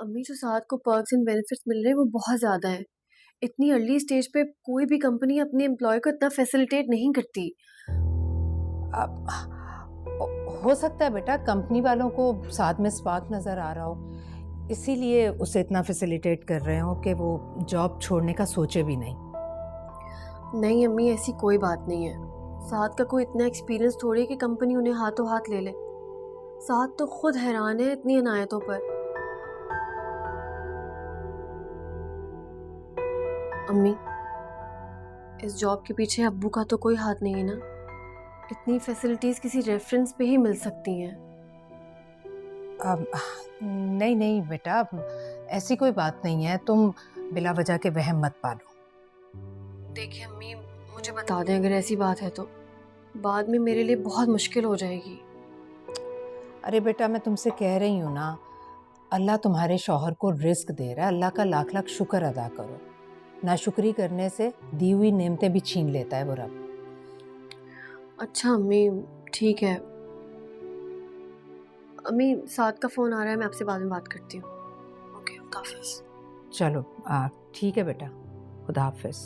امی جو ساتھ کو پرکس اینڈ بینیفٹس مل رہے ہیں وہ بہت زیادہ ہیں. اتنی ارلی اسٹیج پہ کوئی بھی کمپنی اپنے امپلائی کو اتنا فیسیلیٹیٹ نہیں کرتی. اب ہو سکتا ہے بیٹا کمپنی والوں کو ساتھ میں اسپارک نظر آ رہا ہو، اسی لیے اسے اتنا فیسیلیٹیٹ کر رہے ہوں کہ وہ جاب چھوڑنے کا سوچے بھی نہیں. نہیں امی، ایسی کوئی بات نہیں ہے. ساتھ کا کوئی اتنا ایکسپیرینس تھوڑی ہے کہ کمپنی انہیں ہاتھوں ہاتھ لے لے. ساتھ تو خود حیران ہے اتنی عنایتوں پر. امی، اس جاب کے پیچھے ابو کا تو کوئی ہاتھ نہیں ہے نا. اتنی فیسلٹیز کسی ریفرنس پہ ہی مل سکتی ہیں. نہیں نہیں بیٹا، ایسی کوئی بات نہیں ہے، تم بلا وجہ کے وہم مت پالو. دیکھیں امی، مجھے بتا دیں اگر ایسی بات ہے تو بعد میں میرے لیے بہت مشکل ہو جائے گی. ارے بیٹا میں تم سے کہہ رہی ہوں نا، اللہ تمہارے شوہر کو رزق دے رہا ہے، اللہ کا لاکھ لاکھ شکر ادا کرو. ناشکری کرنے سے دی ہوئی نعمتیں بھی چھین لیتا ہے وہ رب. اچھا امی، ٹھیک ہے. امی ساتھ کا فون آ رہا ہے، میں آپ سے بعد میں بات کرتی ہوں. اوکے، خدا حافظ. چلو ٹھیک ہے بیٹا، خدا حافظ.